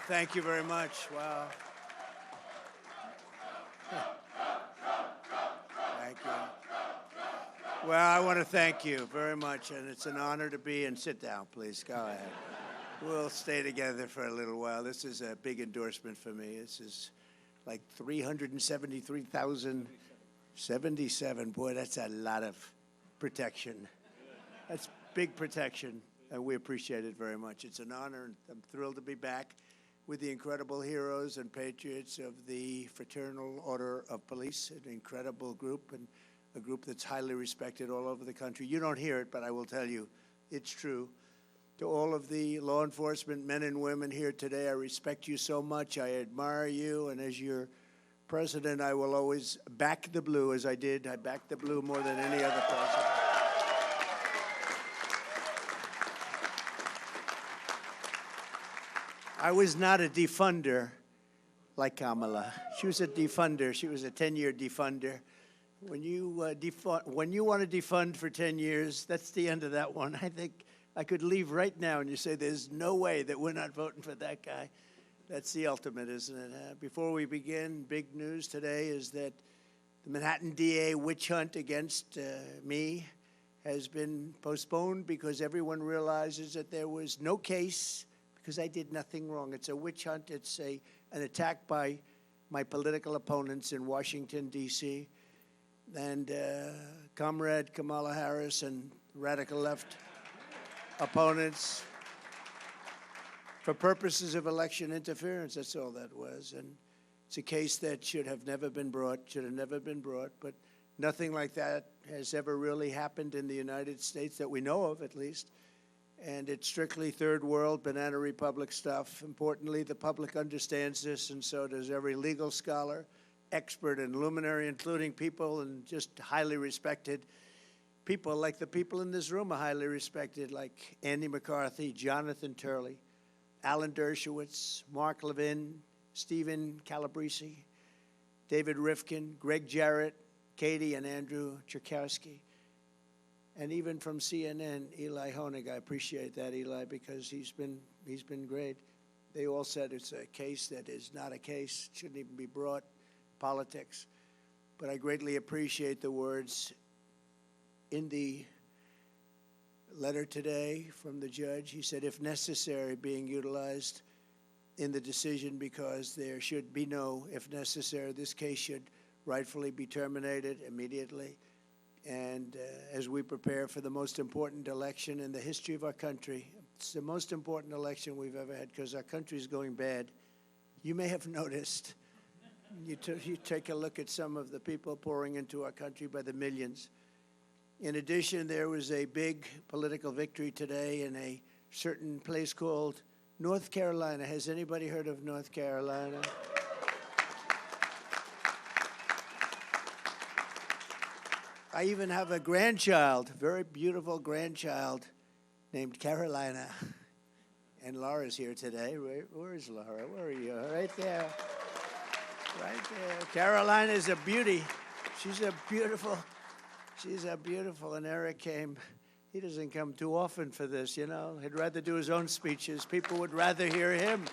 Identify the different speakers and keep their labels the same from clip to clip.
Speaker 1: thank you very much. Wow. Thank you. Well, I want to thank you very much, and it's an honor to be, and sit down, please. Go ahead. We'll stay together for a little while. This is a big endorsement for me. This is like 373,077. Boy, that's a lot of protection. That's big protection, and we appreciate it very much. It's an honor, and I'm thrilled to be back with the incredible heroes and patriots of the Fraternal Order of Police, an incredible group, and a group that's highly respected all over the country. You don't hear it, but I will tell you, it's true. To all of the law enforcement men and women here today, I respect you so much. I admire you, and as your president, I will always back the blue, as I did. I backed the blue more than any other president. I was not a defunder like Kamala. She was a defunder. She was a 10-year defunder. When you want to defund for 10 years, that's the end of that one. I think I could leave right now and you say there's no way that we're not voting for that guy. That's the ultimate, isn't it? Before we begin, big news today is that the Manhattan DA witch hunt against me has been postponed because everyone realizes that there was no case because I did nothing wrong. It's a witch hunt. It's an attack by my political opponents in Washington, D.C., and Comrade Kamala Harris and radical left opponents for purposes of election interference. That's all that was. And it's a case that should have never been brought, but nothing like that has ever really happened in the United States that we know of, at least. And it's strictly third world, banana republic stuff. Importantly, the public understands this, and so does every legal scholar, expert, and luminary, including people and just highly respected people, like the people in this room are highly respected, like Andy McCarthy, Jonathan Turley, Alan Dershowitz, Mark Levin, Stephen Calabrese, David Rifkin, Greg Jarrett, Katie and Andrew Cherkowski. And even from CNN, Eli Honig. I appreciate that, Eli, because he's been great. They all said it's a case that is not a case, shouldn't even be brought, politics. But I greatly appreciate the words in the letter today from the judge. He said, if necessary, being utilized in the decision because there should be no, if necessary, this case should rightfully be terminated immediately. And as we prepare for the most important election in the history of our country, it's the most important election we've ever had because our country's going bad. You may have noticed, you take a look at some of the people pouring into our country by the millions. In addition, there was a big political victory today in a certain place called North Carolina. Has anybody heard of North Carolina? I even have a grandchild, very beautiful grandchild named Carolina. And Laura's here today. Where is Laura? Where are you? Right there. Right there. Carolina is a beauty. She's a beautiful, and Eric came. He doesn't come too often for this, you know. He'd rather do his own speeches. People would rather hear him.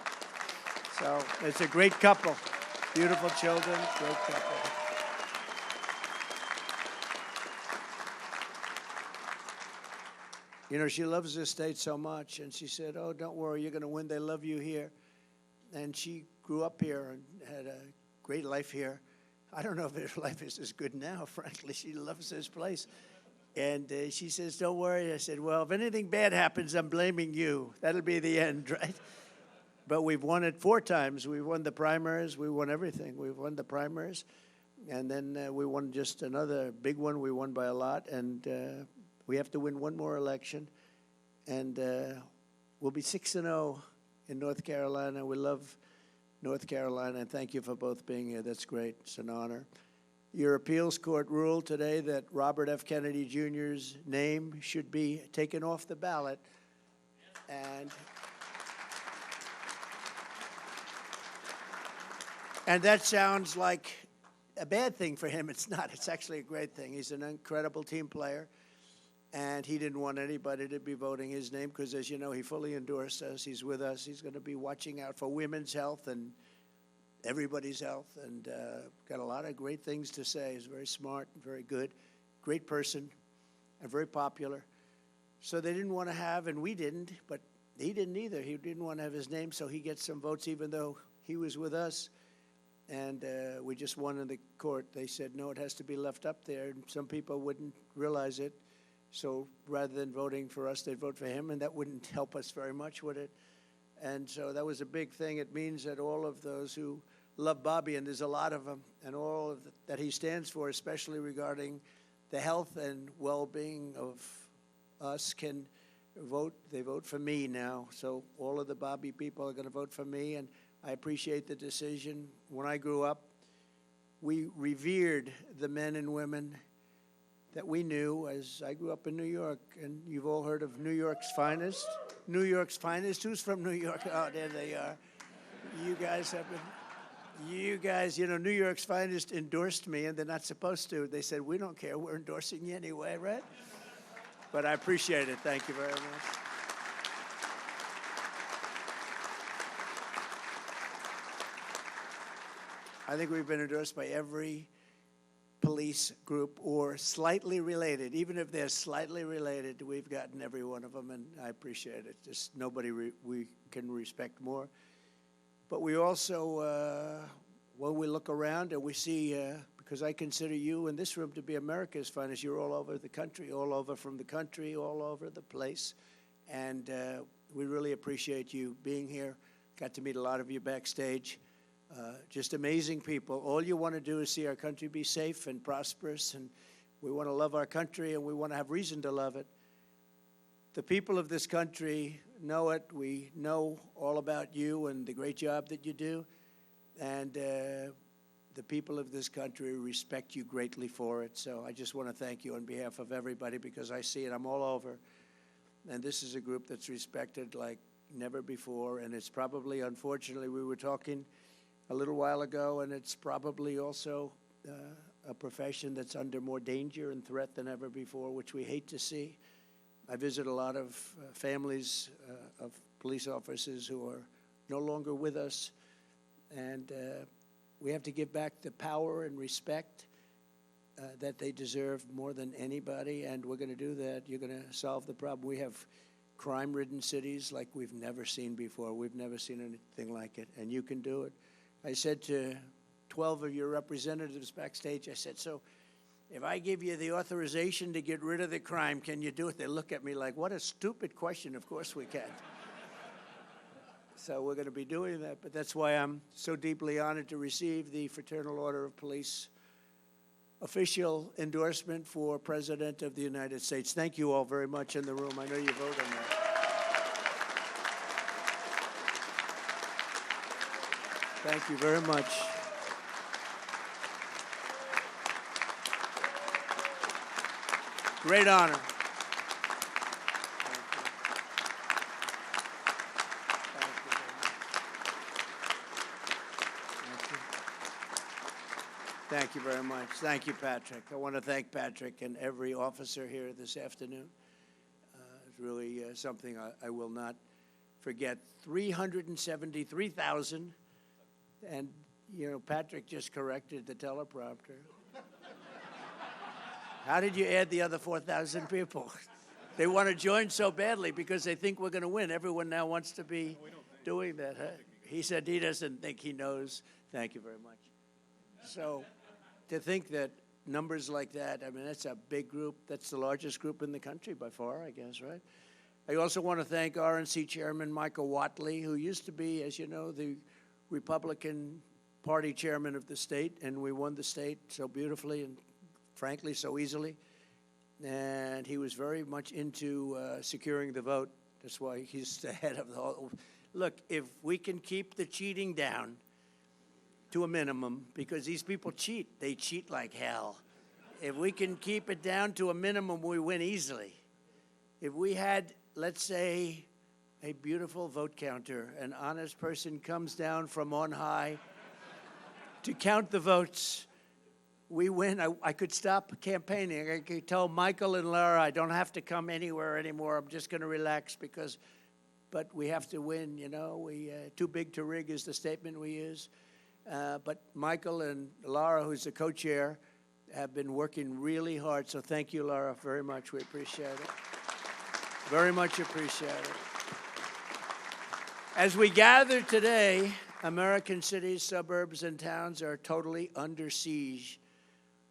Speaker 1: So it's a great couple. Beautiful children, great couple. You know, she loves this state so much, and she said, oh, don't worry, you're going to win. They love you here. And she grew up here and had a great life here. I don't know if her life is as good now, frankly. She loves this place. And she says, don't worry. I said, well, if anything bad happens, I'm blaming you. That'll be the end, right? But we've won it 4 times. We won the primaries. We won everything. We've won the primaries. And then we won just another big one. We won by a lot. And we have to win one more election. And we'll be 6-0 in North Carolina. We love North Carolina, and thank you for both being here. That's great. It's an honor. Your appeals court ruled today that Robert F. Kennedy Jr.'s name should be taken off the ballot. And that sounds like a bad thing for him. It's not. It's actually a great thing. He's an incredible team player. And he didn't want anybody to be voting his name because, as you know, he fully endorsed us. He's with us. He's going to be watching out for women's health and everybody's health, and got a lot of great things to say. He's very smart, very good, great person, and very popular. So they didn't want to have, and we didn't, but he didn't either. He didn't want to have his name, so he gets some votes even though he was with us. And we just won in the court. They said, no, it has to be left up there. And some people wouldn't realize it. So rather than voting for us, they'd vote for him, and that wouldn't help us very much, would it? And so that was a big thing. It means that all of those who love Bobby, and there's a lot of them, and all of that he stands for, especially regarding the health and well-being of us, can vote. They vote for me now. So all of the Bobby people are going to vote for me, and I appreciate the decision. When I grew up, we revered the men and women that we knew as I grew up in New York, and you've all heard of New York's finest. New York's finest. Who's from New York? Oh, there they are. You guys have been, you know, New York's finest endorsed me, and they're not supposed to. They said, we don't care, we're endorsing you anyway, right? But I appreciate it. Thank you very much. I think we've been endorsed by every police group or slightly related. Even if they're slightly related, we've gotten every one of them, and I appreciate it. Just nobody we can respect more. But we also, when we look around and we see, because I consider you in this room to be America's finest, you're all over the country, all over from the country, all over the place. And we really appreciate you being here. Got to meet a lot of you backstage. Just amazing people. All you want to do is see our country be safe and prosperous, and we want to love our country, and we want to have reason to love it. The people of this country know it. We know all about you and the great job that you do, and the people of this country respect you greatly for it. So I just want to thank you on behalf of everybody, because I see it. I'm all over, and this is a group that's respected like never before, and it's probably, unfortunately, we were talking a little while ago, and it's probably also a profession that's under more danger and threat than ever before, which we hate to see. I visit a lot of families of police officers who are no longer with us, and we have to give back the power and respect that they deserve more than anybody, and we're going to do that. You're going to solve the problem. We have crime-ridden cities like we've never seen before. We've never seen anything like it, and you can do it. I said to 12 of your representatives backstage, I said, so if I give you the authorization to get rid of the crime, can you do it? They look at me like, what a stupid question. Of course we can. So we're going to be doing that, but that's why I'm so deeply honored to receive the Fraternal Order of Police official endorsement for President of the United States. Thank you all very much in the room. I know you vote on that. Thank you very much. Great honor. Thank you very much. Thank you, Patrick. I want to thank Patrick and every officer here this afternoon. It's really something I will not forget. 373,000. And, you know, Patrick just corrected the teleprompter. How did you add the other 4,000 people? They want to join so badly because they think we're going to win. Everyone now wants to be doing that. Huh? He said he doesn't think he knows. Thank you very much. So to think that numbers like that, I mean, that's a big group. That's the largest group in the country by far, I guess, right? I also want to thank RNC Chairman Michael Whatley, who used to be, as you know, the Republican Party chairman of the state, and we won the state so beautifully and frankly so easily. And he was very much into securing the vote. That's why he's the head of the whole. Look, if we can keep the cheating down to a minimum, because these people cheat. They cheat like hell. If we can keep it down to a minimum, we win easily. If we had, let's say, a beautiful vote counter, an honest person comes down from on high to count the votes, we win, I could stop campaigning. I could tell Michael and Laura I don't have to come anywhere anymore. I'm just going to relax but we have to win, you know. Too big to rig is the statement we use. But Michael and Laura, who's the co-chair, have been working really hard. So thank you, Laura, very much. We appreciate it. Very much appreciate it. As we gather today, American cities, suburbs, and towns are totally under siege.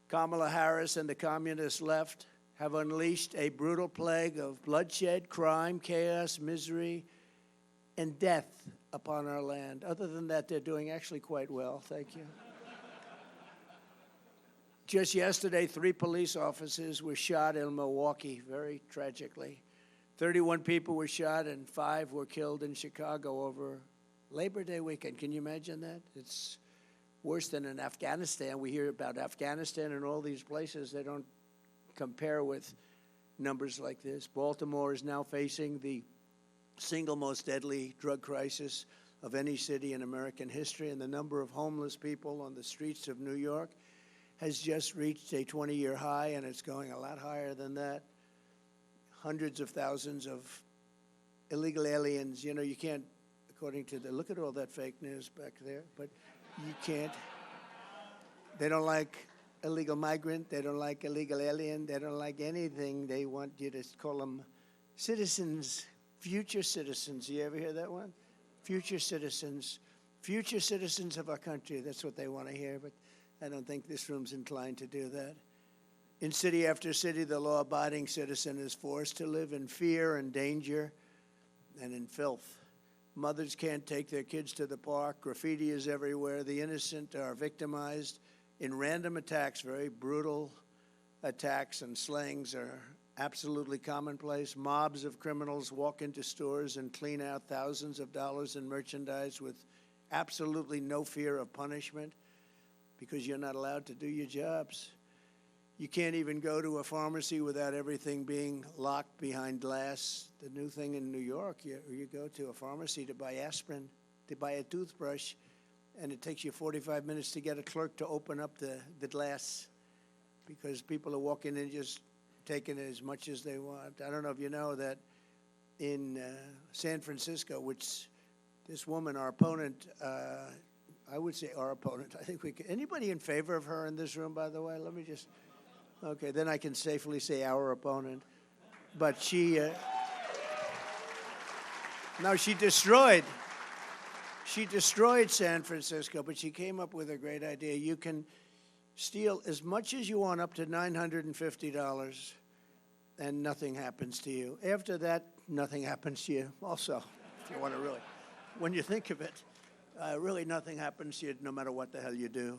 Speaker 1: Kamala Harris and the communist left have unleashed a brutal plague of bloodshed, crime, chaos, misery, and death upon our land. Other than that, they're doing actually quite well. Thank you. Just yesterday, 3 police officers were shot in Milwaukee, very tragically. 31 people were shot and 5 were killed in Chicago over Labor Day weekend. Can you imagine that? It's worse than in Afghanistan. We hear about Afghanistan and all these places. They don't compare with numbers like this. Baltimore is now facing the single most deadly drug crisis of any city in American history, and the number of homeless people on the streets of New York has just reached a 20-year high, and it's going a lot higher than that. Hundreds of thousands of illegal aliens. You know, you can't, according to look at all that fake news back there, but you can't. They don't like illegal migrant. They don't like illegal alien. They don't like anything. They want you to call them citizens, future citizens. You ever hear that one? Future citizens of our country. That's what they want to hear, but I don't think this room's inclined to do that. In city after city, the law-abiding citizen is forced to live in fear and danger and in filth. Mothers can't take their kids to the park. Graffiti is everywhere. The innocent are victimized in random attacks. Very brutal attacks and slayings are absolutely commonplace. Mobs of criminals walk into stores and clean out thousands of dollars in merchandise with absolutely no fear of punishment because you're not allowed to do your jobs. You can't even go to a pharmacy without everything being locked behind glass. The new thing in New York, you go to a pharmacy to buy aspirin, to buy a toothbrush, and it takes you 45 minutes to get a clerk to open up the glass because people are walking in just taking as much as they want. I don't know if you know that in San Francisco, which this woman, our opponent, I would say our opponent. I think we could. Anybody in favor of her in this room, by the way? Let me just. Okay, then I can safely say our opponent. But she destroyed San Francisco, but she came up with a great idea. You can steal as much as you want, up to $950, and nothing happens to you. After that, nothing happens to you also, if you want to really, when you think of it. Really nothing happens to you no matter what the hell you do.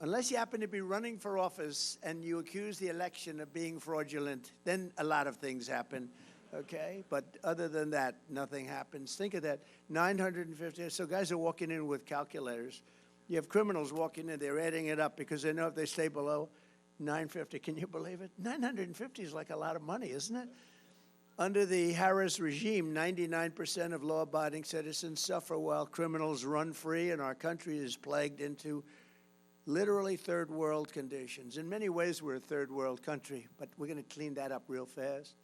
Speaker 1: Unless you happen to be running for office and you accuse the election of being fraudulent, then a lot of things happen, okay? But other than that, nothing happens. Think of that, 950. So guys are walking in with calculators. You have criminals walking in, they're adding it up because they know if they stay below 950. Can you believe it? 950 is like a lot of money, isn't it? Under the Harris regime, 99% of law-abiding citizens suffer while criminals run free, and our country is plagued into literally third world conditions. In many ways, we're a third world country, but we're going to clean that up real fast.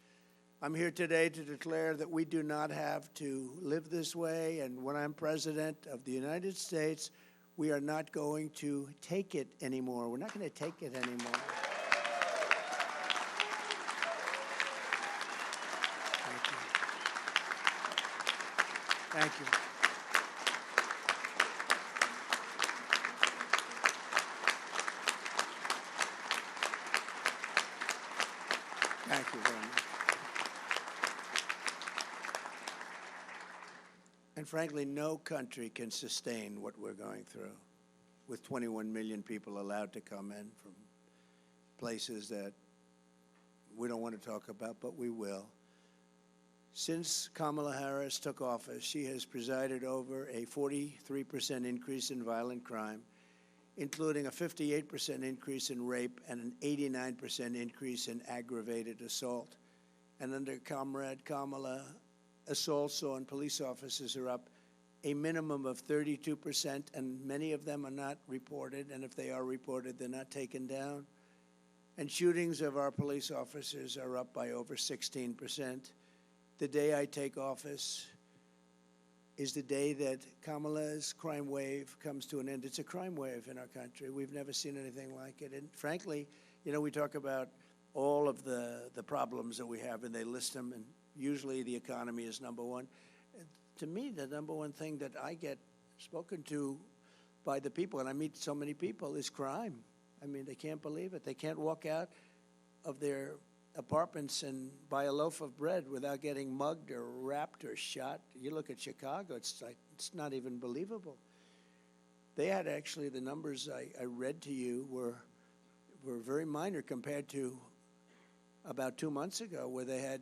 Speaker 1: I'm here today to declare that we do not have to live this way, and when I'm president of the United States, we are not going to take it anymore. We're not going to take it anymore. Thank you. Thank you very much. And frankly, no country can sustain what we're going through with 21 million people allowed to come in from places that we don't want to talk about, but we will. Since Kamala Harris took office, she has presided over a 43% increase in violent crime, including a 58% increase in rape and an 89% increase in aggravated assault. And under Comrade Kamala, assaults on police officers are up a minimum of 32%, and many of them are not reported, and if they are reported, they're not taken down. And shootings of our police officers are up by over 16%. The day I take office is the day that Kamala's crime wave comes to an end. It's a crime wave in our country. We've never seen anything like it. And frankly, you know, we talk about all of the problems that we have, and they list them, and usually the economy is number one. To me, the number one thing that I get spoken to by the people, and I meet so many people, is crime. I mean, they can't believe it. They can't walk out of their apartments and buy a loaf of bread without getting mugged or wrapped or shot. You look at Chicago, it's not even believable. They had actually, the numbers I read to you were very minor compared to about 2 months ago, where they had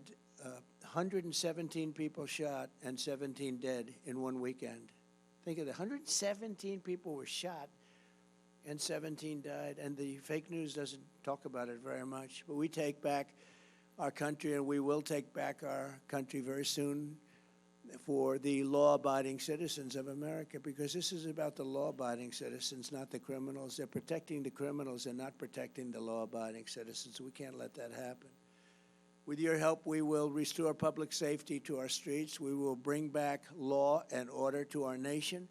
Speaker 1: 117 people shot and 17 dead in one weekend. Think of it, 117 people were shot and 17 died, and the fake news doesn't talk about it very much. But we take back our country, and we will take back our country very soon for the law-abiding citizens of America, because this is about the law-abiding citizens, not the criminals. They're protecting the criminals and not protecting the law-abiding citizens. We can't let that happen. With your help, we will restore public safety to our streets. We will bring back law and order to our nation,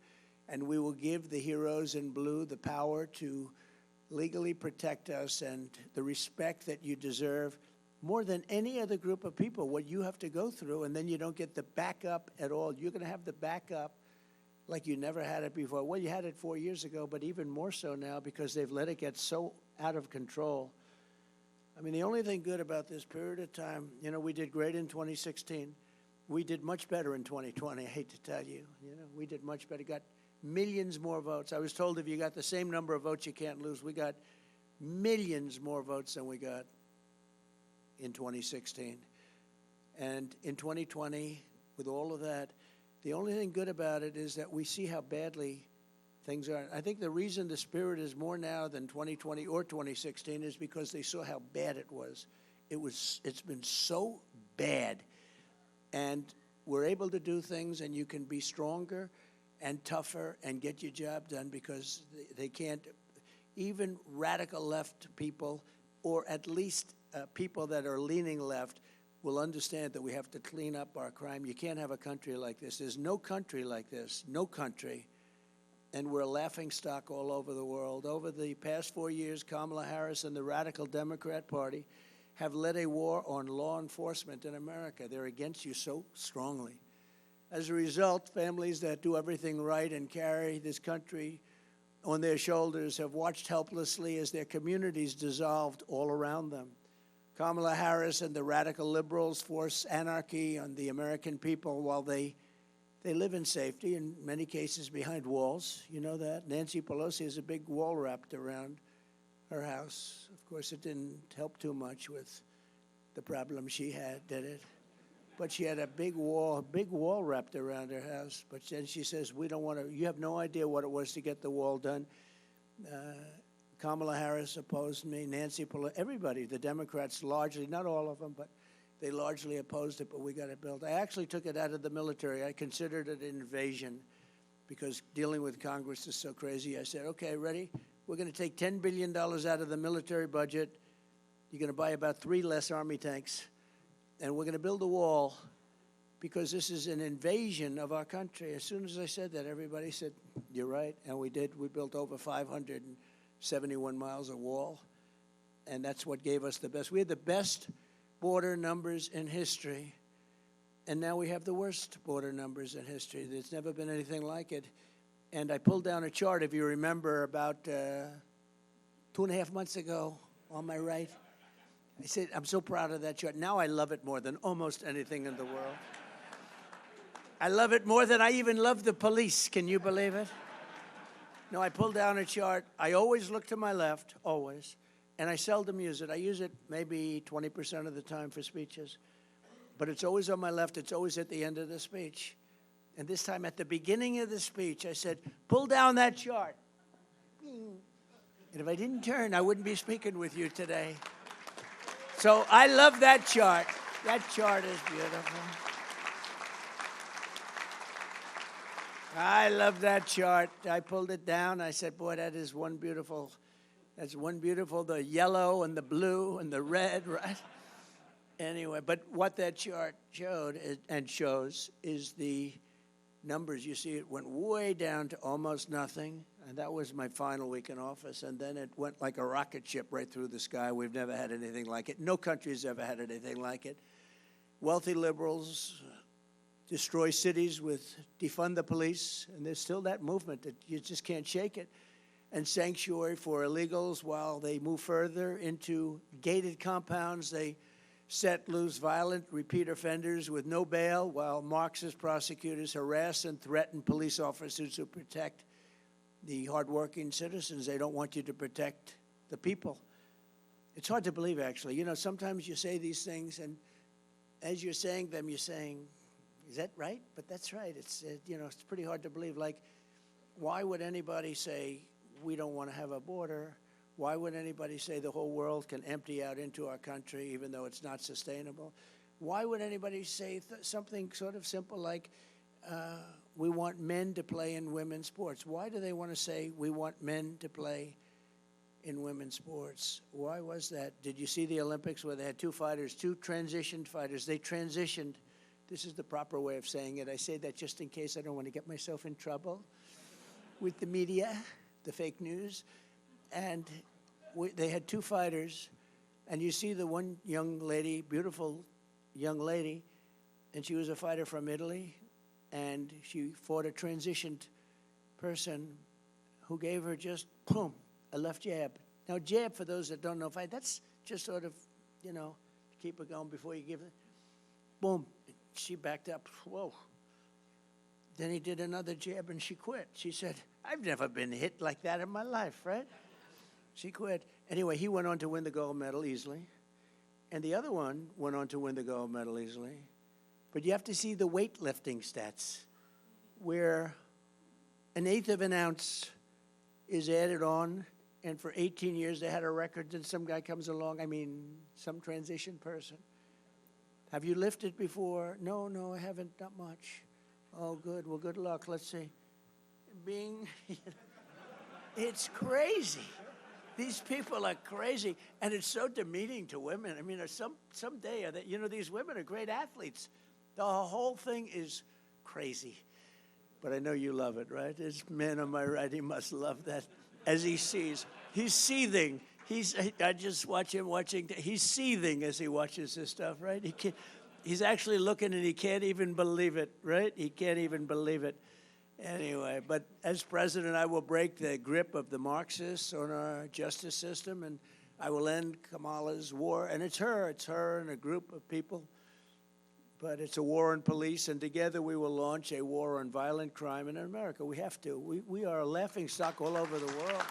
Speaker 1: and we will give the heroes in blue the power to legally protect us and the respect that you deserve more than any other group of people, what you have to go through, and then you don't get the backup at all. You're going to have the backup like you never had it before. Well, you had it 4 years ago, but even more so now because they've let it get so out of control. I mean, the only thing good about this period of time, you know, we did great in 2016. We did much better in 2020, I hate to tell you. You know, we did much better, got millions more votes. I was told if you got the same number of votes, you can't lose. We got millions more votes than we got in 2016. And in 2020, with all of that, the only thing good about it is that we see how badly things are. I think the reason the spirit is more now than 2020 or 2016 is because they saw how bad it was. It's been so bad. And we're able to do things, and you can be stronger and tougher and get your job done, because they can't, even radical left people, or at least people that are leaning left, will understand that we have to clean up our crime. You can't have a country like this. There's no country like this, no country. And we're a laughingstock all over the world. Over the past 4 years, Kamala Harris and the Radical Democrat Party have led a war on law enforcement in America. They're against you so strongly. As a result, families that do everything right and carry this country on their shoulders have watched helplessly as their communities dissolved all around them. Kamala Harris and the radical liberals force anarchy on the American people while they live in safety, in many cases behind walls. You know that. Nancy Pelosi has a big wall wrapped around her house. Of course, it didn't help too much with the problem she had, did it? But she had a big wall wrapped around her house. But then she says, we don't want to, you have no idea what it was to get the wall done. Kamala Harris opposed me, Nancy Pelosi, everybody, the Democrats largely, not all of them, but they largely opposed it, but we got it built. I actually took it out of the military. I considered it an invasion because dealing with Congress is so crazy. I said, okay, ready? We're going to take $10 billion out of the military budget. You're going to buy about 3 less Army tanks, and we're going to build a wall because this is an invasion of our country. As soon as I said that, everybody said, you're right, and we did. We built over 571 miles of wall, and that's what gave us the best. We had the best border numbers in history, and now we have the worst border numbers in history. There's never been anything like it. And I pulled down a chart, if you remember, about 2.5 months ago on my right. I said, I'm so proud of that chart. Now I love it more than almost anything in the world. I love it more than I even love the police. Can you believe it? No, I pulled down a chart. I always look to my left, always. And I seldom use it. I use it maybe 20% of the time for speeches. But it's always on my left. It's always at the end of the speech. And this time at the beginning of the speech, I said, pull down that chart. And if I didn't turn, I wouldn't be speaking with you today. So I love that chart. That chart is beautiful. I love that chart. I pulled it down. I said, boy, that is one beautiful, the yellow and the blue and the red, right? Anyway, but what that chart showed and shows is the numbers. You see, it went way down to almost nothing, and that was my final week in office, and then it went like a rocket ship right through the sky. We've never had anything like it. No country's ever had anything like it. Wealthy liberals destroy cities with defund the police, and there's still that movement that you just can't shake it, and sanctuary for illegals while they move further into gated compounds. They set loose violent repeat offenders with no bail while Marxist prosecutors harass and threaten police officers who protect the hardworking citizens. They don't want you to protect the people. It's hard to believe, actually. You know, sometimes you say these things, and as you're saying them, you're saying, is that right? But that's right. It's, you know, it's pretty hard to believe. Like, why would anybody say we don't want to have a border? Why would anybody say the whole world can empty out into our country even though it's not sustainable? Why would anybody say something sort of simple like we want men to play in women's sports? Why do they want to say we want men to play in women's sports? Why was that? Did you see the Olympics where they had two fighters, two transitioned fighters? They transitioned. This is the proper way of saying it. I say that just in case I don't want to get myself in trouble with the media, the fake news. And they had two fighters, and you see the one young lady, beautiful young lady, and she was a fighter from Italy, and she fought a transitioned person who gave her just, boom, a left jab. Now, jab, for those that don't know fight, that's just sort of, you know, to keep it going before you give it. Boom, she backed up, whoa. Then he did another jab, and she quit. She said, I've never been hit like that in my life, right? She quit. Anyway, he went on to win the gold medal easily. And the other one went on to win the gold medal easily. But you have to see the weightlifting stats, where 1/8 of an ounce is added on. And for 18 years, they had a record. Then some guy comes along, some transition person. Have you lifted before? No, I haven't, not much. Oh, good. Well, good luck. Let's see. Bing. It's crazy. These people are crazy, and it's so demeaning to women. I mean, someday, you know, these women are great athletes. The whole thing is crazy. But I know you love it, right? This man on my right, he must love that. As he sees, he's seething. I just watch him watching. He's seething as he watches this stuff, right? He's actually looking, and he can't even believe it, right? He can't even believe it. Anyway, but as president, I will break the grip of the Marxists on our justice system, and I will end Kamala's war. And it's her and a group of people. But it's a war on police, and together we will launch a war on violent crime in America. We have to. We are a laughingstock all over the world.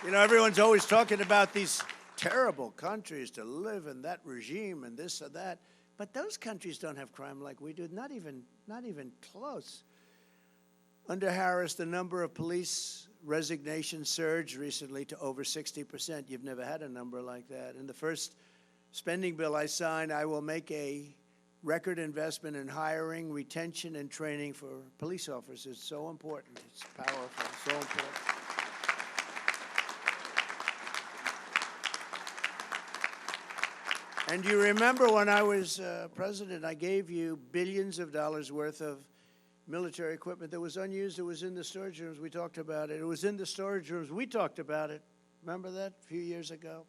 Speaker 1: You know, everyone's always talking about these terrible countries to live in, that regime and this or that. But those countries don't have crime like we do, not even close. Under Harris, the number of police resignations surged recently to over 60%. You've never had a number like that. In the first spending bill I signed, I will make a record investment in hiring, retention, and training for police officers. It's so important. It's powerful, so important. And you remember when I was president, I gave you billions of dollars worth of military equipment that was unused. It was in the storage rooms. We talked about it. It was in the storage rooms. We talked about it. Remember that a few years ago?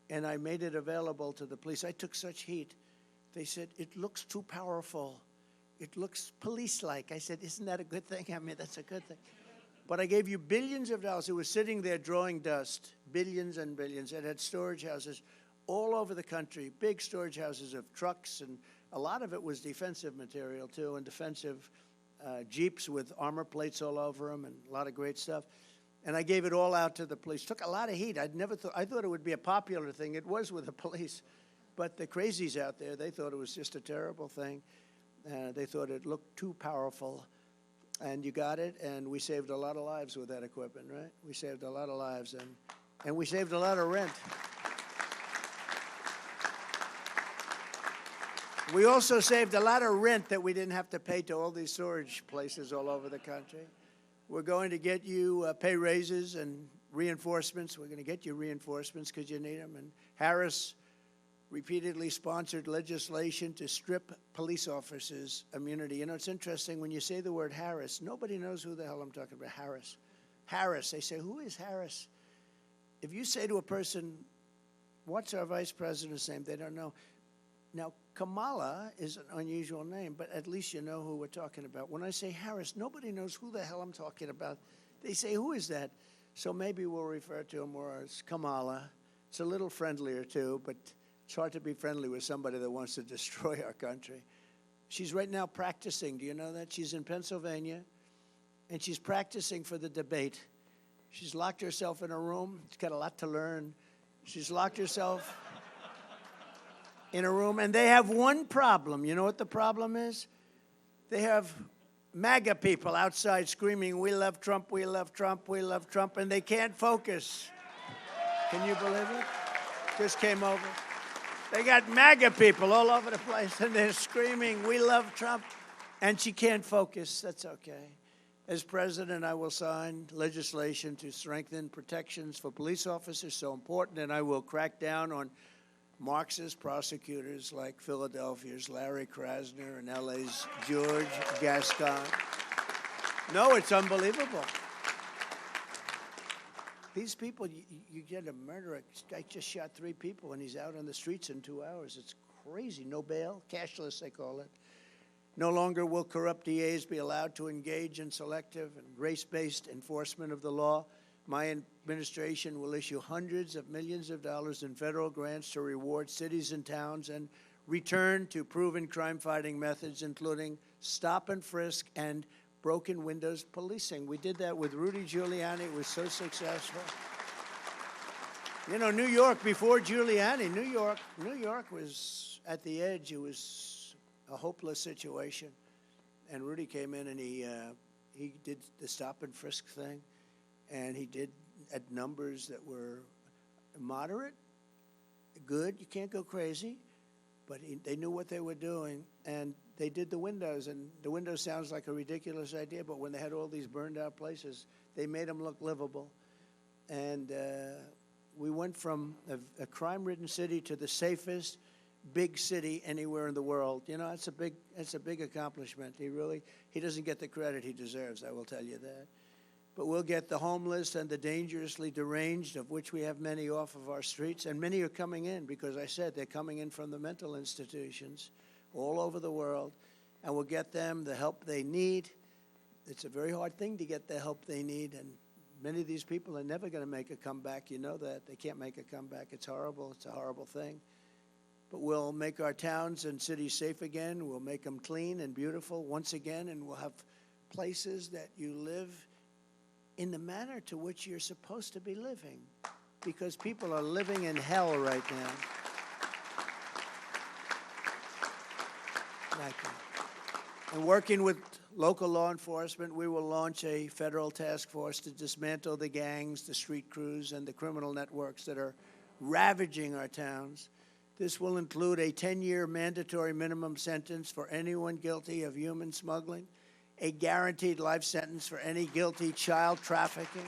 Speaker 1: And I made it available to the police. I took such heat. They said, it looks too powerful. It looks police-like. I said, isn't that a good thing? I mean, that's a good thing. But I gave you billions of dollars. It was sitting there drawing dust, billions and billions. It had storage houses all over the country, big storage houses of trucks, and a lot of it was defensive material, too, and defensive Jeeps with armor plates all over them and a lot of great stuff. And I gave it all out to the police. Took a lot of heat. I thought it would be a popular thing. It was with the police. But the crazies out there, they thought it was just a terrible thing. They thought it looked too powerful. And you got it, and we saved a lot of lives with that equipment, right? We saved a lot of lives, and we saved a lot of rent. We also saved a lot of rent that we didn't have to pay to all these storage places all over the country. We're going to get you pay raises and reinforcements. We're going to get you reinforcements because you need them. And Harris repeatedly sponsored legislation to strip police officers' immunity. You know, it's interesting, when you say the word Harris, nobody knows who the hell I'm talking about. Harris. Harris. They say, who is Harris? If you say to a person, what's our vice president's name? They don't know. Now, Kamala is an unusual name, but at least you know who we're talking about. When I say Harris, nobody knows who the hell I'm talking about. They say, who is that? So maybe we'll refer to him more as Kamala. It's a little friendlier, too, but it's hard to be friendly with somebody that wants to destroy our country. She's right now practicing. Do you know that? She's in Pennsylvania, and she's practicing for the debate. She's locked herself in a room. She's got a lot to learn. She's locked herself in a room, and they have one problem. You know what the problem is? They have MAGA people outside screaming, we love Trump, we love Trump, we love Trump, and they can't focus. Can you believe it? Just came over. They got MAGA people all over the place, and they're screaming, we love Trump, and she can't focus. That's okay. As president, I will sign legislation to strengthen protections for police officers, so important, and I will crack down on Marxist prosecutors like Philadelphia's Larry Krasner and LA's George Gascon. No, it's unbelievable. These people, you get a murderer. This guy just shot 3 people, and he's out on the streets in 2 hours. It's crazy. No bail, cashless, they call it. No longer will corrupt DAs be allowed to engage in selective and race-based enforcement of the law. My administration will issue hundreds of millions of dollars in federal grants to reward cities and towns and return to proven crime-fighting methods, including stop and frisk and broken windows policing. We did that with Rudy Giuliani. It was so successful. You know, New York, before Giuliani, New York was at the edge. It was a hopeless situation. And Rudy came in and he did the stop and frisk thing. And he did at numbers that were moderate, good. You can't go crazy. But they knew what they were doing. And they did the windows. And the windows sounds like a ridiculous idea, but when they had all these burned out places, they made them look livable. And we went from a crime-ridden city to the safest big city anywhere in the world. You know, it's a big accomplishment. He doesn't get the credit he deserves, I will tell you that. But we'll get the homeless and the dangerously deranged, of which we have many off of our streets, and many are coming in because I said they're coming in from the mental institutions all over the world, and we'll get them the help they need. It's a very hard thing to get the help they need, and many of these people are never going to make a comeback. You know that. They can't make a comeback. It's horrible. It's a horrible thing. But we'll make our towns and cities safe again. We'll make them clean and beautiful once again, and we'll have places that you live in the manner to which you're supposed to be living, because people are living in hell right now. Thank you. And working with local law enforcement, we will launch a federal task force to dismantle the gangs, the street crews, and the criminal networks that are ravaging our towns. This will include a 10-year mandatory minimum sentence for anyone guilty of human smuggling, a guaranteed life sentence for any guilty child trafficking,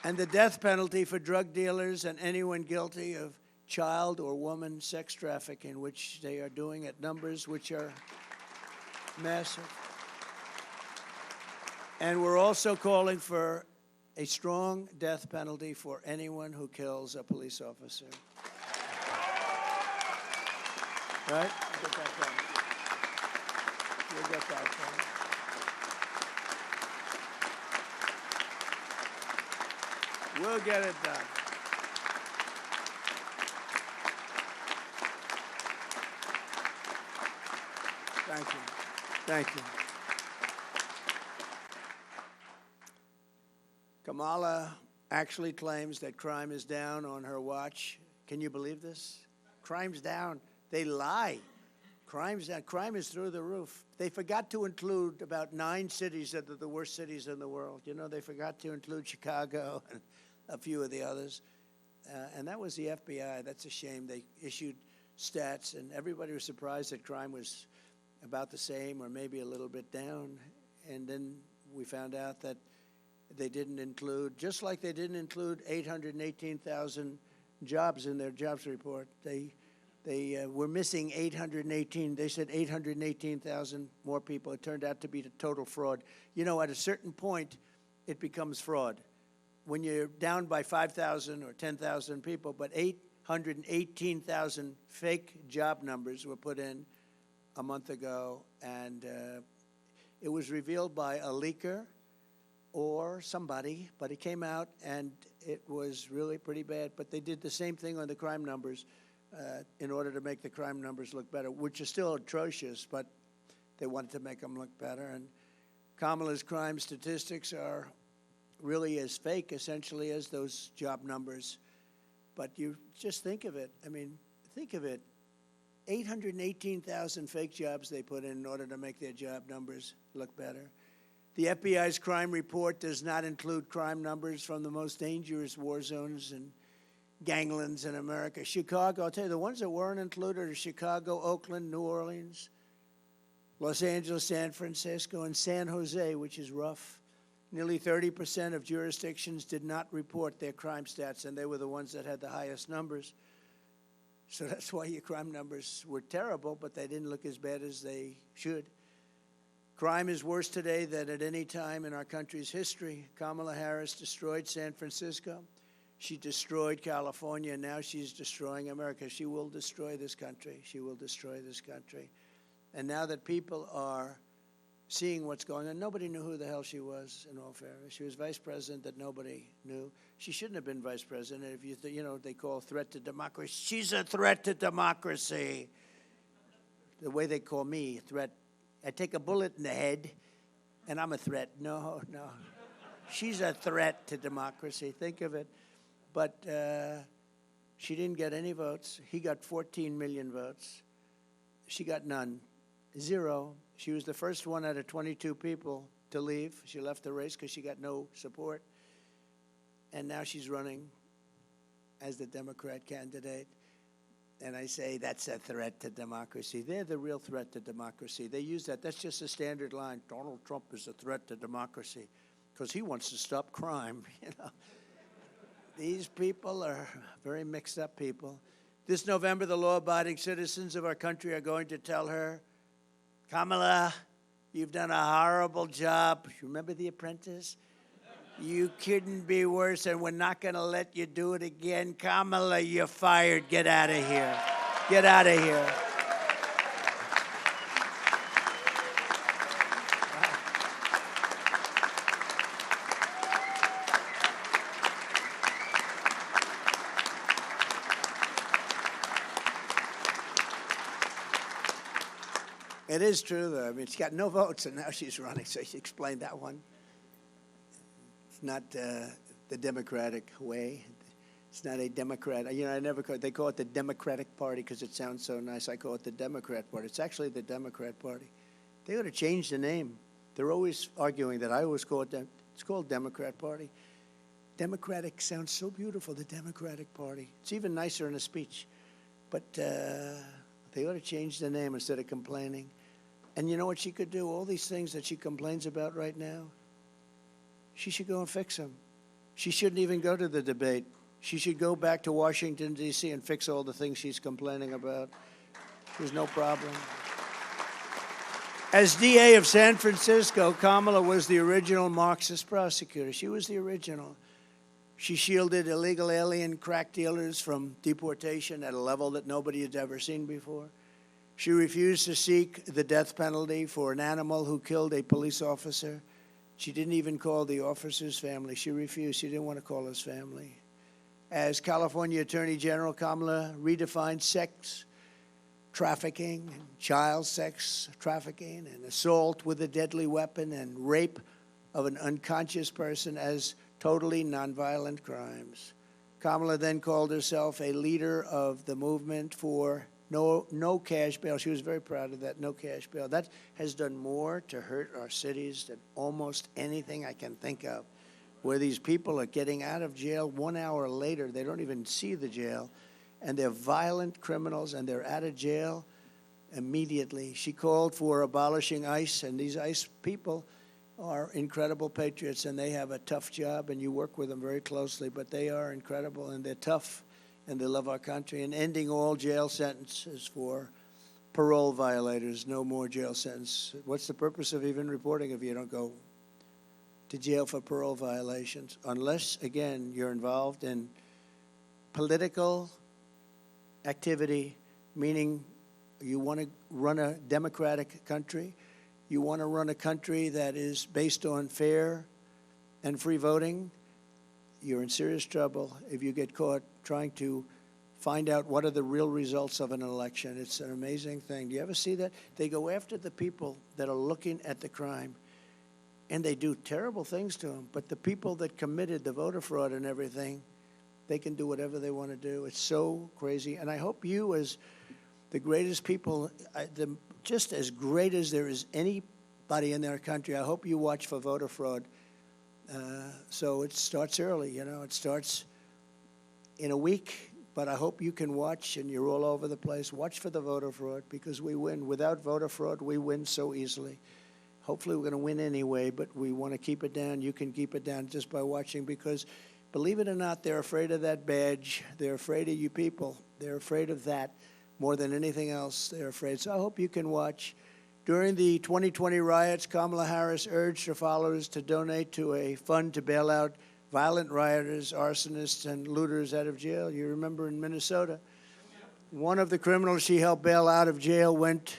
Speaker 1: and the death penalty for drug dealers and anyone guilty of child or woman sex trafficking, which they are doing at numbers which are massive. And we're also calling for a strong death penalty for anyone who kills a police officer. Right? We'll get that done. We'll get that done. We'll get it done. Thank you. Thank you. Kamala actually claims that crime is down on her watch. Can you believe this? Crime's down. They lie. Crime's down. Crime is through the roof. They forgot to include about 9 cities that are the worst cities in the world. You know, they forgot to include Chicago and a few of the others. And that was the FBI. That's a shame. They issued stats, and everybody was surprised that crime was about the same or maybe a little bit down. And then we found out that they didn't include, just like they didn't include 818,000 jobs in their jobs report. They were missing 818. They said 818,000 more people. It turned out to be a total fraud. You know, at a certain point, it becomes fraud. When you're down by 5,000 or 10,000 people, but 818,000 fake job numbers were put in a month ago, and it was revealed by a leaker or somebody, but it came out, and it was really pretty bad. But they did the same thing on the crime numbers in order to make the crime numbers look better, which are still atrocious, but they wanted to make them look better. And Kamala's crime statistics are really as fake, essentially, as those job numbers. But you just think of it. I mean, think of it. 818,000 fake jobs they put in order to make their job numbers look better. The FBI's crime report does not include crime numbers from the most dangerous war zones and ganglands in America. Chicago, I'll tell you, the ones that weren't included are Chicago, Oakland, New Orleans, Los Angeles, San Francisco, and San Jose, which is rough. Nearly 30% of jurisdictions did not report their crime stats, and they were the ones that had the highest numbers. So that's why your crime numbers were terrible, but they didn't look as bad as they should. Crime is worse today than at any time in our country's history. Kamala Harris destroyed San Francisco. She destroyed California, and now she's destroying America. She will destroy this country. She will destroy this country. And now that people are seeing what's going on, nobody knew who the hell she was, in all fairness. She was vice president that nobody knew. She shouldn't have been vice president. If you know, they call threat to democracy. She's a threat to democracy. The way they call me, threat. I take a bullet in the head, and I'm a threat. No. She's a threat to democracy. Think of it. But she didn't get any votes. He got 14 million votes. She got none. Zero. She was the first one out of 22 people to leave. She left the race because she got no support. And now she's running as the Democrat candidate. And I say that's a threat to democracy. They're the real threat to democracy. They use that. That's just a standard line. Donald Trump is a threat to democracy because he wants to stop crime. You know, these people are very mixed up people. This November, the law-abiding citizens of our country are going to tell her, Kamala, you've done a horrible job. Remember The Apprentice? You couldn't be worse, and we're not going to let you do it again. Kamala, you're fired. Get out of here. Get out of here. It is true, though. I mean, she got no votes, and now she's running, so she explained that one. It's not the Democratic way. It's not a Democrat. You know, I never call it, they call it the Democratic Party because it sounds so nice. I call it the Democrat Party. It's actually the Democrat Party. They ought to change the name. They're always arguing that. I always call it, it's called Democrat Party. Democratic sounds so beautiful, the Democratic Party. It's even nicer in a speech. But they ought to change the name instead of complaining. And you know what she could do? All these things that she complains about right now, she should go and fix them. She shouldn't even go to the debate. She should go back to Washington, D.C. and fix all the things she's complaining about. There's no problem. As DA of San Francisco, Kamala was the original Marxist prosecutor. She was the original. She shielded illegal alien crack dealers from deportation at a level that nobody had ever seen before. She refused to seek the death penalty for an animal who killed a police officer. She didn't even call the officer's family. She refused. She didn't want to call his family. As California Attorney General, Kamala redefined sex trafficking, and child sex trafficking, and assault with a deadly weapon, and rape of an unconscious person as totally nonviolent crimes. Kamala then called herself a leader of the movement for no cash bail. She was very proud of that, no cash bail. That has done more to hurt our cities than almost anything I can think of. where these people are getting out of jail 1 hour later. They don't even see the jail, and they're violent criminals, and they're out of jail immediately. She called for abolishing ICE, and these ICE people are incredible patriots, and they have a tough job, and you work with them very closely, but they are incredible, and they're tough, and they love our country. And ending all jail sentences for parole violators, no more jail sentence. What's the purpose of even reporting if you don't go to jail for parole violations? Unless, again, you're involved in political activity, meaning you want to run a democratic country, you want to run a country that is based on fair and free voting, you're in serious trouble if you get caught trying to find out what are the real results of an election. It's an amazing thing. Do you ever see that? They go after the people that are looking at the crime, and they do terrible things to them. But the people that committed the voter fraud and everything, they can do whatever they want to do. It's so crazy. And I hope you, as the greatest people, just as great as there is anybody in their country, I hope you watch for voter fraud. So it starts early, you know. It starts in a week, but I hope you can watch, and you're all over the place. Watch for the voter fraud, because we win. Without voter fraud, we win so easily. Hopefully we're going to win anyway, but we want to keep it down. You can keep it down just by watching, because believe it or not, they're afraid of that badge. They're afraid of you people. They're afraid of that more than anything else. They're afraid. So I hope you can watch. During the 2020 riots, Kamala Harris urged her followers to donate to a fund to bail out violent rioters, arsonists, and looters out of jail. You remember in Minnesota, one of the criminals she helped bail out of jail went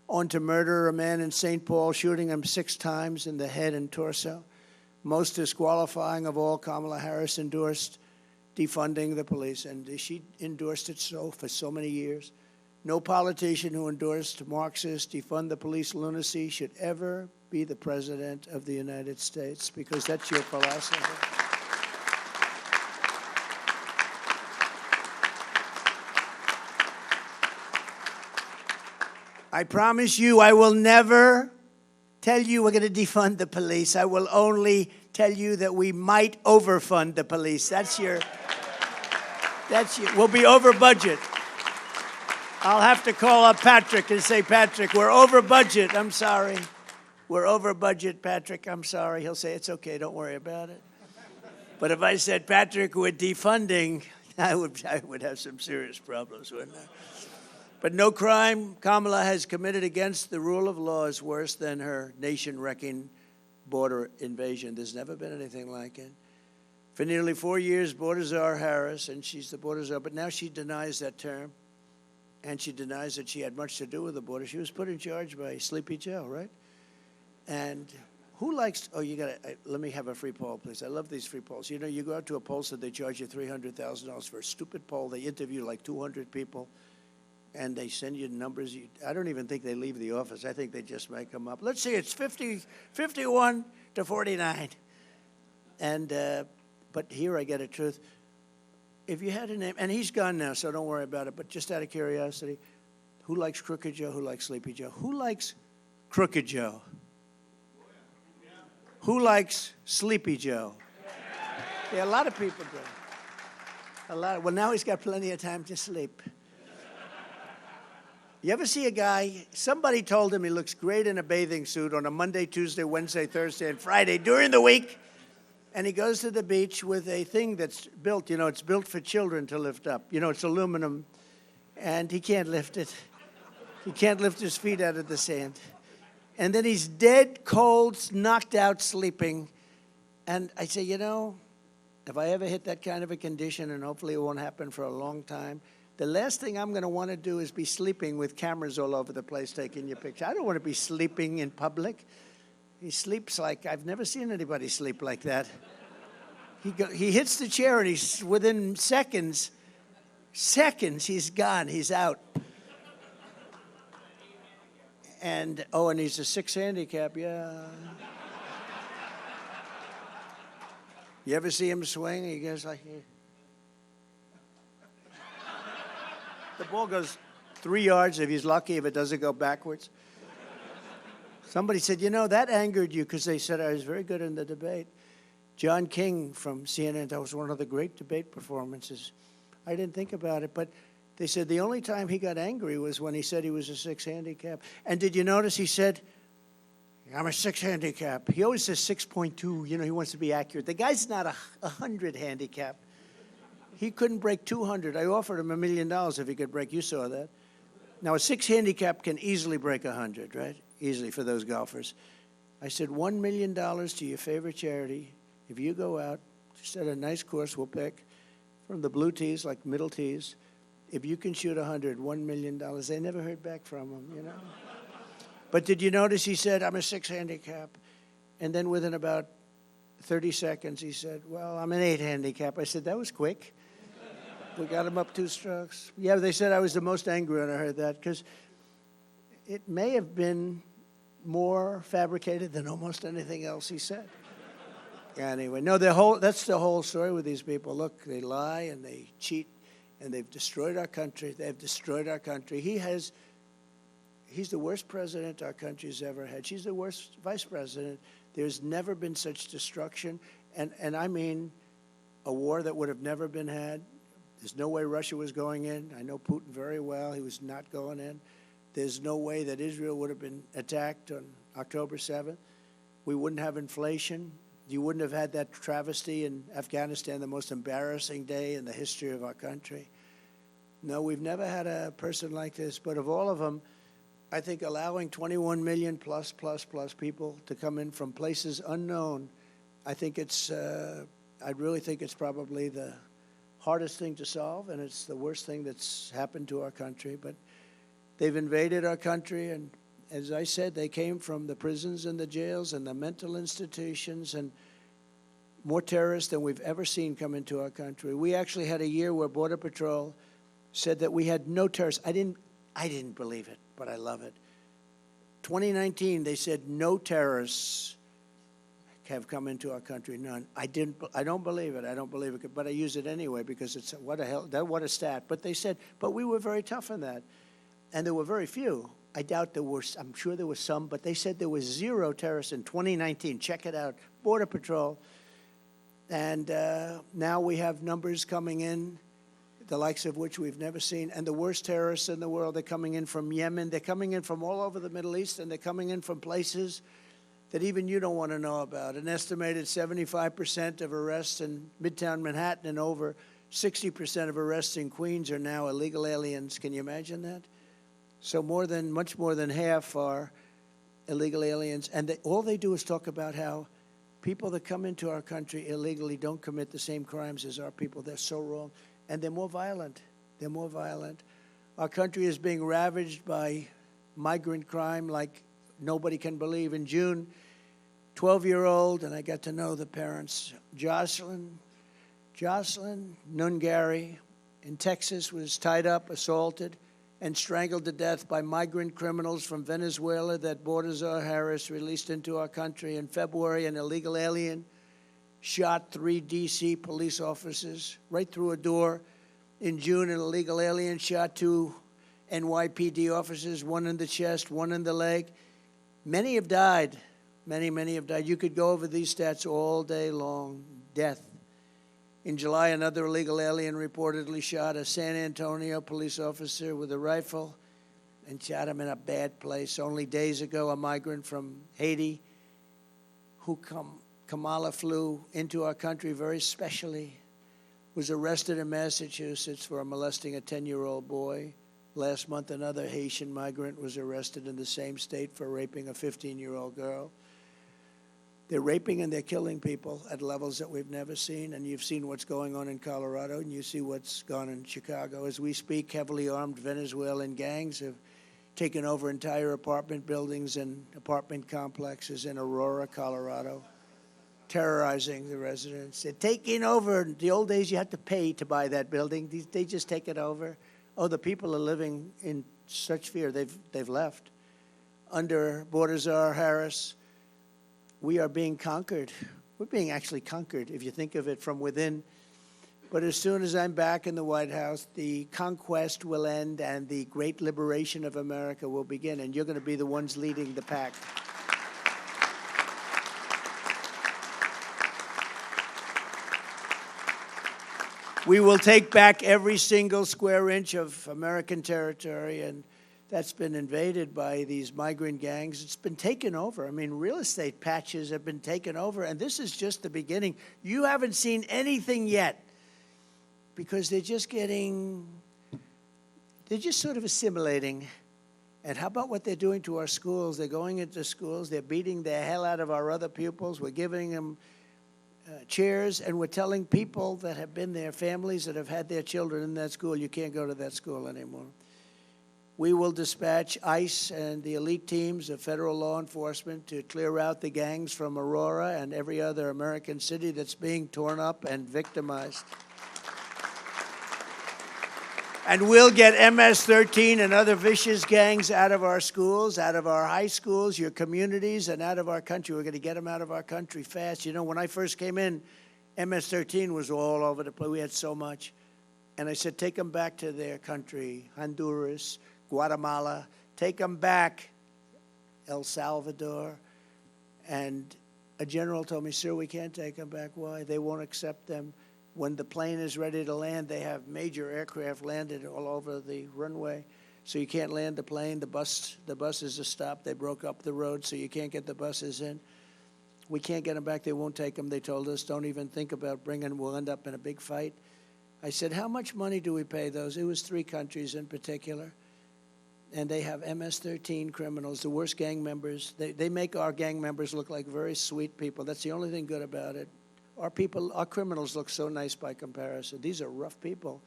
Speaker 1: on to murder a man in St. Paul, shooting him 6 times in the head and torso. Most disqualifying of all, Kamala Harris endorsed defunding the police, and she endorsed it for so many years. No politician who endorsed Marxist defund the police lunacy should ever be the president of the United States, because that's your philosophy. I promise you, I will never tell you we're going to defund the police. I will only tell you that we might overfund the police. We'll be over budget. I'll have to call up Patrick and say, Patrick, we're over budget. I'm sorry. We're over budget, Patrick. I'm sorry. He'll say, it's okay. Don't worry about it. But if I said, Patrick, we're defunding, I would have some serious problems, wouldn't I? But no crime Kamala has committed against the rule of law is worse than her nation-wrecking border invasion. There's never been anything like it. For nearly 4 years, border czar Harris, and she's the border czar, but now she denies that term, and she denies that she had much to do with the border. She was put in charge by Sleepy Joe, right? And who likes, let me have a free poll, please. I love these free polls. You know, you go out to a pollster, they charge you $300,000 for a stupid poll. They interview like 200 people, and they send you numbers. I don't even think they leave the office. I think they just make them up. Let's see, it's 51 to 49. And, but here I get a truth. If you had a name, and he's gone now, so don't worry about it, but just out of curiosity, who likes Crooked Joe? Who likes Sleepy Joe? Who likes Crooked Joe? Who likes Sleepy Joe? Yeah, a lot of people do. Well, now he's got plenty of time to sleep. You ever see a guy, somebody told him he looks great in a bathing suit on a Monday, Tuesday, Wednesday, Thursday, and Friday during the week, and he goes to the beach with a thing that's built, you know, it's built for children to lift up. You know, it's aluminum, and he can't lift it. He can't lift his feet out of the sand. And then he's dead, cold, knocked out, sleeping. And I say, you know, if I ever hit that kind of a condition, and hopefully it won't happen for a long time, the last thing I'm going to want to do is be sleeping with cameras all over the place taking your picture. I don't want to be sleeping in public. He sleeps like, I've never seen anybody sleep like that. He hits the chair, and he's within seconds, he's gone, he's out. And he's a 6 handicap, yeah. You ever see him swing? He goes like, the ball goes 3 yards if he's lucky, if it doesn't go backwards. Somebody said, you know, that angered you, because they said I was very good in the debate. John King from CNN, that was one of the great debate performances. I didn't think about it, but they said the only time he got angry was when he said he was a 6 handicap. And did you notice he said, I'm a 6 handicap. He always says 6.2, he wants to be accurate. The guy's not a 100 handicap. He couldn't break 200. I offered him $1 million if he could break, you saw that. Now, a 6 handicap can easily break 100, right? Easily for those golfers. I said, $1 million to your favorite charity. If you go out, just at a nice course, we'll pick from the blue tees, like middle tees. If you can shoot 100, $1 million. They never heard back from him, But did you notice he said, I'm a 6 handicap? And then within about 30 seconds, he said, well, I'm an 8 handicap. I said, that was quick. We got him up 2 strokes. Yeah, they said I was the most angry when I heard that, because it may have been more fabricated than almost anything else he said. Anyway, no, that's the whole story with these people. Look, they lie and they cheat, and they've destroyed our country. They've destroyed our country. He's the worst president our country's ever had. She's the worst vice president. There's never been such destruction, and I mean a war that would have never been had. There's no way Russia was going in. I know Putin very well. He was not going in. There's no way that Israel would have been attacked on October 7th. We wouldn't have inflation. You wouldn't have had that travesty in Afghanistan, the most embarrassing day in the history of our country. No, we've never had a person like this. But of all of them, I think allowing 21 million plus people to come in from places unknown, I think I really think it's probably the hardest thing to solve, and it's the worst thing that's happened to our country. But they've invaded our country, and as I said, they came from the prisons and the jails and the mental institutions, and more terrorists than we've ever seen come into our country. We actually had a year where Border Patrol said that we had no terrorists. I didn't believe it, but I love it. 2019, they said no terrorists have come into our country. None. I don't believe it. I don't believe it, but I use it anyway because it's what a stat. But they said, but we were very tough on that, and there were very few. I doubt there were. I'm sure there was some, but they said there was 0 terrorists in 2019. Check it out, Border Patrol, and now we have numbers coming in, the likes of which we've never seen, and the worst terrorists in the world. They're coming in from Yemen. They're coming in from all over the Middle East, and they're coming in from places that even you don't want to know about. An estimated 75% of arrests in Midtown Manhattan and over 60% of arrests in Queens are now illegal aliens. Can you imagine that? So much more than half are illegal aliens. And all they do is talk about how people that come into our country illegally don't commit the same crimes as our people. They're so wrong. And they're more violent. They're more violent. Our country is being ravaged by migrant crime like nobody can believe. In June, 12-year-old, and I got to know the parents, Jocelyn Nungari in Texas was tied up, assaulted, and strangled to death by migrant criminals from Venezuela that Baltazar Harris released into our country. In February, an illegal alien shot 3 D.C. police officers right through a door. In June, an illegal alien shot 2 NYPD officers, 1 in the chest, 1 in the leg. Many have died. Many have died. You could go over these stats all day long. Death. In July, another illegal alien reportedly shot a San Antonio police officer with a rifle and shot him in a bad place. Only days ago, a migrant from Haiti who Kamala flew into our country very specially was arrested in Massachusetts for molesting a 10-year-old boy. Last month, another Haitian migrant was arrested in the same state for raping a 15-year-old girl. They're raping and they're killing people at levels that we've never seen, and you've seen what's going on in Colorado, and you see what's gone in Chicago. As we speak, heavily armed Venezuelan gangs have taken over entire apartment buildings and apartment complexes in Aurora, Colorado, terrorizing the residents. They're taking over. In the old days, you had to pay to buy that building. They just take it over. Oh, the people are living in such fear. They've left. Under Baltazar Harris, we are being conquered. We're being actually conquered, if you think of it from within. But as soon as I'm back in the White House, the conquest will end and the great liberation of America will begin, and you're going to be the ones leading the pack. We will take back every single square inch of American territory, and that's been invaded by these migrant gangs. It's been taken over. I mean, real estate patches have been taken over, and this is just the beginning. You haven't seen anything yet because they're just sort of assimilating. And how about what they're doing to our schools? They're going into schools. They're beating the hell out of our other pupils. We're giving them chairs, and we're telling people that have been there, families that have had their children in that school, you can't go to that school anymore. We will dispatch ICE and the elite teams of federal law enforcement to clear out the gangs from Aurora and every other American city that's being torn up and victimized. And we'll get MS-13 and other vicious gangs out of our schools, out of our high schools, your communities, and out of our country. We're going to get them out of our country fast. You know, when I first came in, MS-13 was all over the place. We had so much. And I said, take them back to their country, Honduras, Guatemala. Take them back, El Salvador. And a general told me, sir, we can't take them back. Why? They won't accept them. When the plane is ready to land, they have major aircraft landed all over the runway. So you can't land the plane. The buses are stopped. They broke up the road, so you can't get the buses in. We can't get them back. They won't take them. They told us, don't even think about bringing them. We'll end up in a big fight. I said, how much money do we pay those? It was 3 countries in particular. And they have MS-13 criminals, the worst gang members. They make our gang members look like very sweet people. That's the only thing good about it. Our criminals look so nice by comparison. These are rough people.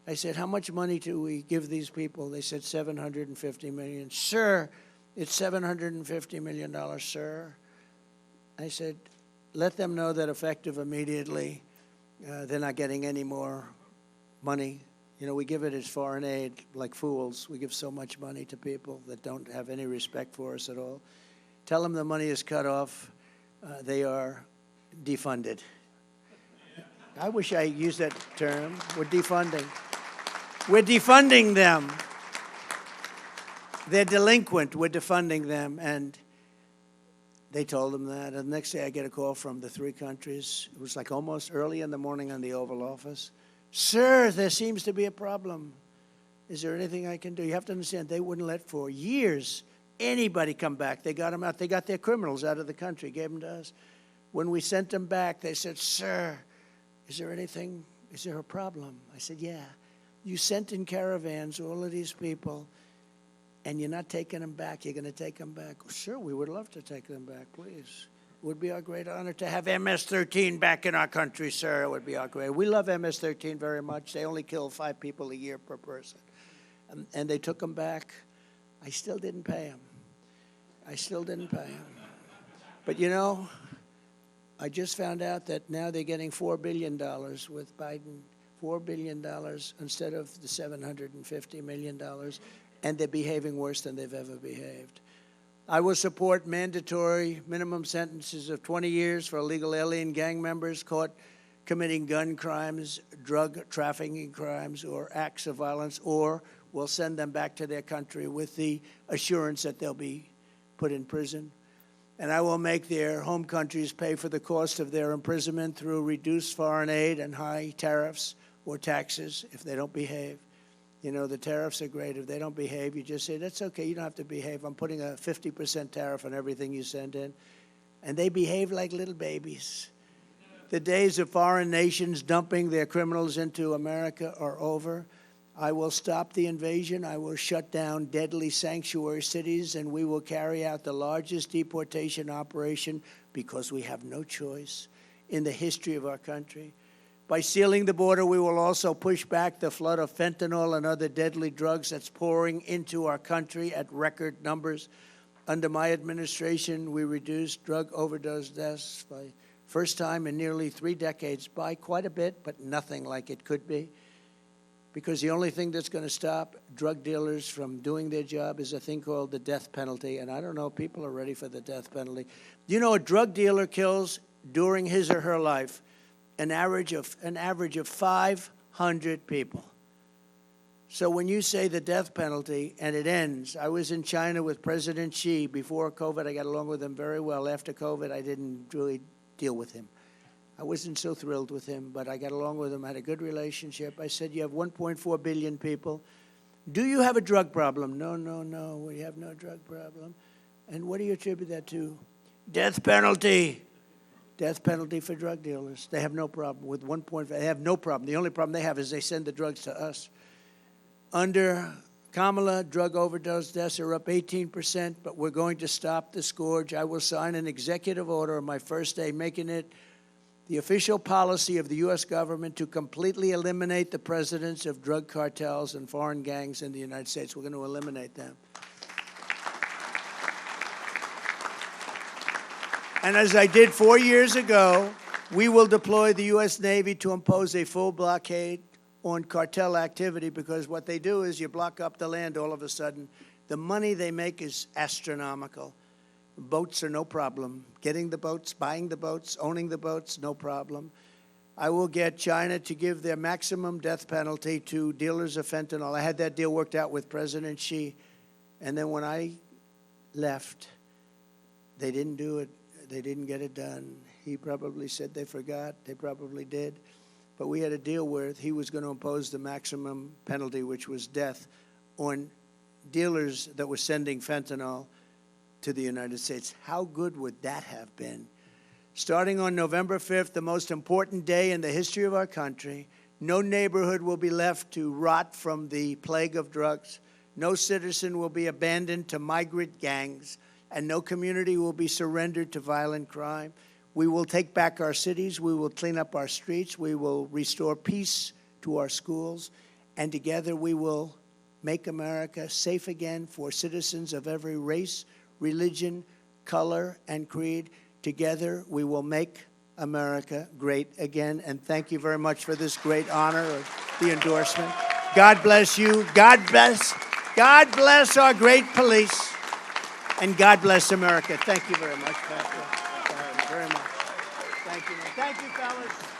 Speaker 1: I said, how much money do we give these people? They said $750 million. Sir, it's $750 million, sir. I said, let them know that effective immediately, they're not getting any more money. You know, we give it as foreign aid like fools. We give so much money to people that don't have any respect for us at all. Tell them the money is cut off. They are defunded. I wish I used that term. We're defunding. We're defunding them. They're delinquent. We're defunding them. And they told them that. And the next day I get a call from the 3 countries. It was like almost early in the morning on the Oval Office. Sir, there seems to be a problem. Is there anything I can do? You have to understand, they wouldn't let for years anybody come back. They got them out. They got their criminals out of the country, gave them to us. When we sent them back, they said, sir, is there anything, is there a problem? I said, yeah. You sent in caravans all of these people, and you're not taking them back. You're going to take them back. Sure, we would love to take them back, please. It would be our great honor to have MS-13 back in our country, sir. It would be our great. We love MS-13 very much. They only kill 5 people a year per person. And they took them back. I still didn't pay them. I still didn't pay them. But, you know, I just found out that now they're getting $4 billion with Biden, $4 billion instead of the $750 million, and they're behaving worse than they've ever behaved. I will support mandatory minimum sentences of 20 years for illegal alien gang members caught committing gun crimes, drug trafficking crimes, or acts of violence, or we'll send them back to their country with the assurance that they'll be put in prison. And I will make their home countries pay for the cost of their imprisonment through reduced foreign aid and high tariffs or taxes if they don't behave. You know, the tariffs are great. If they don't behave, you just say, that's okay, you don't have to behave. I'm putting a 50% tariff on everything you send in. And they behave like little babies. The days of foreign nations dumping their criminals into America are over. I will stop the invasion. I will shut down deadly sanctuary cities, and we will carry out the largest deportation operation, because we have no choice, in the history of our country. By sealing the border, we will also push back the flood of fentanyl and other deadly drugs that's pouring into our country at record numbers. Under my administration, we reduced drug overdose deaths by first time in nearly 3 decades by quite a bit, but nothing like it could be. Because the only thing that's going to stop drug dealers from doing their job is a thing called the death penalty. And I don't know if people are ready for the death penalty. You know, a drug dealer kills during his or her life an average of 500 people. So when you say the death penalty and it ends, I was in China with President Xi before COVID. I got along with him very well. After COVID, I didn't really deal with him. I wasn't so thrilled with him, but I got along with him, had a good relationship. I said, you have 1.4 billion people. Do you have a drug problem? No, no, no, we have no drug problem. And what do you attribute that to? Death penalty. Death penalty for drug dealers. They have no problem with 1.5. They have no problem. The only problem they have is they send the drugs to us. Under Kamala, drug overdose deaths are up 18%, but we're going to stop the scourge. I will sign an executive order on my first day, making it the official policy of the U.S. government to completely eliminate the presence of drug cartels and foreign gangs in the United States. We're going to eliminate them. And as I did 4 years ago, we will deploy the U.S. Navy to impose a full blockade on cartel activity, because what they do is you block up the land all of a sudden. The money they make is astronomical. Boats are no problem. Getting the boats, buying the boats, owning the boats, no problem. I will get China to give their maximum death penalty to dealers of fentanyl. I had that deal worked out with President Xi. And then when I left, they didn't do it. They didn't get it done. He probably said they forgot. They probably did. But we had a deal where he was going to impose the maximum penalty, which was death, on dealers that were sending fentanyl to the United States. How good would that have been? Starting on November 5th, the most important day in the history of our country, no neighborhood will be left to rot from the plague of drugs. No citizen will be abandoned to migrant gangs, and no community will be surrendered to violent crime. We will take back our cities. We will clean up our streets. We will restore peace to our schools. And together we will make America safe again for citizens of every race, religion, color, and creed. Together we will make America great again. And thank you very much for this great honor of the endorsement. God bless you. God bless our great police. And God bless America. Thank you very much, Pastor. Thank you very much. Thank you, fellas.